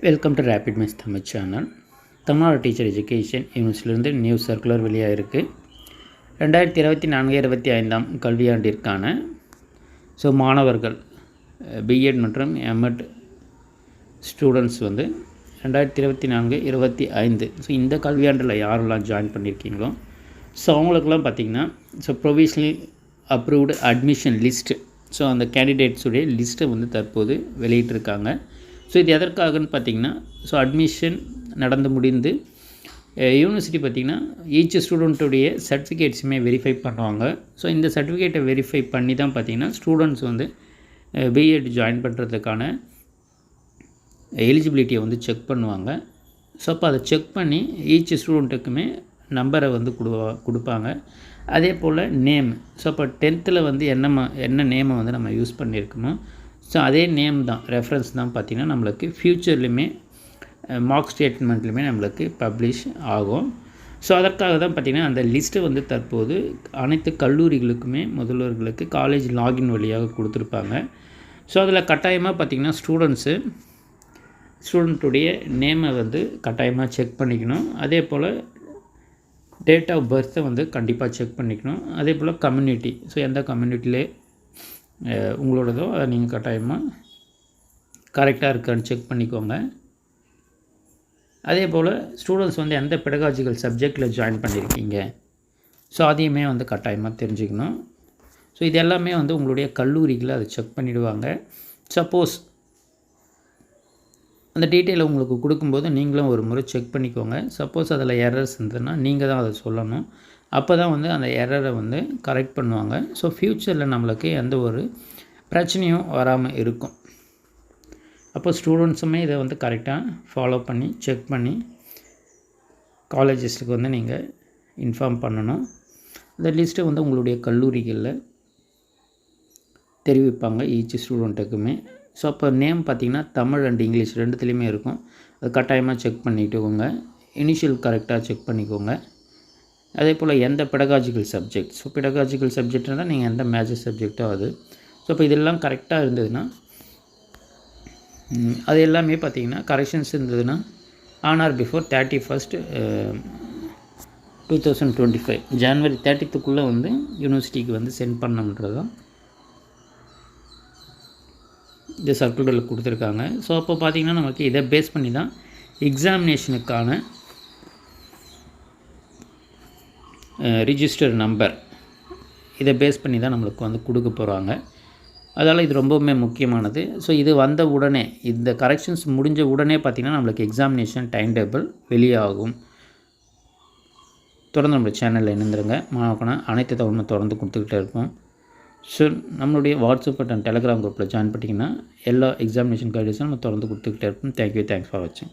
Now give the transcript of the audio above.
Welcome to rapid miss Tamil channel. Tamil Nadu teacher education யூனிவர்சிட்டியிலிருந்து new circular வெளியாக இருக்குது. 2024-25 கல்வியாண்டிற்கான மாணவர்கள் பிஎட் மற்றும் எம்எட் ஸ்டூடெண்ட்ஸ் 2024-25 இந்த கல்வியாண்டில் யாரெல்லாம் ஜாயின் பண்ணியிருக்கீங்களோ அவங்களுக்கெல்லாம் பார்த்திங்கன்னா ப்ரொவிஷனலி அப்ரூவ்டு அட்மிஷன் லிஸ்ட்டு அந்த கேண்டிடேட்ஸுடைய லிஸ்ட்டை தற்போது வெளியிட்டிருக்காங்க. இது எதற்காகன்னு பார்த்திங்கன்னா அட்மிஷன் நடந்து முடிந்து யூனிவர்சிட்டி பார்த்திங்கன்னா ஈச் ஸ்டூடெண்ட்டுடைய சர்டிஃபிகேட்ஸுமே வெரிஃபை பண்ணுவாங்க. இந்த சர்டிஃபிகேட்டை வெரிஃபை பண்ணி தான் பார்த்திங்கன்னா ஸ்டூடெண்ட்ஸ் பிஎட் ஜாயின் பண்ணுறதுக்கான எலிஜிபிலிட்டியை செக் பண்ணுவாங்க. அப்போ அதை செக் பண்ணி ஈச் ஸ்டூடெண்ட்டுக்குமே நம்பரை கொடுப்பாங்க. அதே போல் நேம் அப்போ 10th என்ன நேமை நம்ம யூஸ் பண்ணியிருக்கோமோ அதே நேம் தான் ரெஃபரன்ஸ் தான் பார்த்திங்கன்னா நம்மளுக்கு ஃப்யூச்சர்லையுமே மார்க் ஸ்டேட்மெண்ட்லையுமே நம்மளுக்கு பப்ளிஷ் ஆகும். அதற்காக தான் பார்த்திங்கன்னா அந்த லிஸ்ட்டை தற்போது அனைத்து கல்லூரிகளுக்குமே முதல்வர்களுக்கு காலேஜ் லாகின் வழியாக கொடுத்துருப்பாங்க. அதில் கட்டாயமாக பார்த்திங்கன்னா ஸ்டூடெண்ட்டுடைய நேமை கட்டாயமாக செக் பண்ணிக்கணும். அதே போல் டேட் ஆஃப் பர்த்தை கண்டிப்பாக செக் பண்ணிக்கணும். அதே போல் கம்யூனிட்டி எந்த கம்யூனிட்டிலே உங்களோடதோ அதை நீங்கள் கட்டாயமாக கரெக்டாக இருக்கான்னு செக் பண்ணிக்கோங்க. அதே போல் ஸ்டூடெண்ட்ஸ் எந்த பெடகாஜிக்கல் சப்ஜெக்டில் ஜாயின் பண்ணியிருக்கீங்க அதையுமே கட்டாயமாக தெரிஞ்சுக்கணும். இது எல்லாமே உங்களுடைய கல்லூரிகளை அதை செக் பண்ணிவிடுவாங்க. சப்போஸ் அந்த டீட்டெயிலை உங்களுக்கு கொடுக்கும்போது நீங்களும் ஒரு முறை செக் பண்ணிக்கோங்க. சப்போஸ் அதில் எரர்ஸ் இருந்ததுன்னா நீங்கள் தான் அதை சொல்லணும். அப்போ தான் அந்த எரரை கரெக்ட் பண்ணுவாங்க. ஃப்யூச்சரில் நம்மளுக்கு எந்த ஒரு பிரச்சனையும் வராமல் இருக்கும். அப்போ ஸ்டூடெண்ட்ஸுமே இதை கரெக்டாக ஃபாலோ பண்ணி செக் பண்ணி காலேஜஸ்க்கு நீங்கள் இன்ஃபார்ம் பண்ணணும். இந்த லிஸ்ட்டை உங்களுடைய கல்லூரிகளில் தெரிவிப்பாங்க ஈச் ஸ்டூடெண்ட்டுக்குமே. அப்போ நேம் பார்த்திங்கன்னா தமிழ் அண்ட் இங்கிலீஷ் ரெண்டுத்துலேயுமே இருக்கும். அது கட்டாயமாக செக் பண்ணிவிட்டுக்கோங்க. இனிஷியல் கரெக்டாக செக் பண்ணிக்கோங்க. அதே போல் எந்த பெடகாஜிக்கல் சப்ஜெக்ட் பெடகாஜிக்கல் சப்ஜெக்ட்னா தான் நீங்கள் எந்த மேஜர் சப்ஜெக்டோ அது இப்போ இதெல்லாம் கரெக்டாக இருந்ததுன்னா அது எல்லாமே பார்த்திங்கன்னா கரெக்ஷன்ஸ் இருந்ததுன்னா ஆன் ஆர் பிஃபோர் 31st 2025 ஜனவரி 30க்குள்ளே யூனிவர்சிட்டிக்கு சென்ட் பண்ணணுன்றது தான் இந்த சர்க்குலரில் கொடுத்துருக்காங்க. அப்போ பார்த்திங்கன்னா நமக்கு இதை பேஸ் பண்ணி தான் எக்ஸாமினேஷனுக்கான ரிஜிஸ்டர் நம்பர் இதை பேஸ் பண்ணி தான் நம்மளுக்கு கொடுக்க போகிறாங்க. அதனால் இது ரொம்பவுமே முக்கியமானது. இது வந்த உடனே இந்த கரெக்ஷன்ஸ் முடிஞ்ச உடனே பார்த்திங்கன்னா நம்மளுக்கு எக்ஸாமினேஷன் டைம் டேபிள் வெளியாகும். தொடர்ந்து நம்ம சேனலில் இணைந்துருங்க. மாணவக்கான அனைத்து தகவலும் தொடர்ந்து கொடுத்துக்கிட்டே இருப்போம். நம்மளுடைய வாட்ஸ்அப் அண்ட் டெலிகிராம் குரூப்பில் ஜாயின் பண்ணிங்கன்னா எல்லா எக்ஸாமினேஷன் கைடன்ஸும் நம்ம தொடர்ந்து கொடுத்துக்கிட்டே இருப்போம். தேங்க்யூ. தேங்க்ஸ் ஃபார் வாட்சிங்.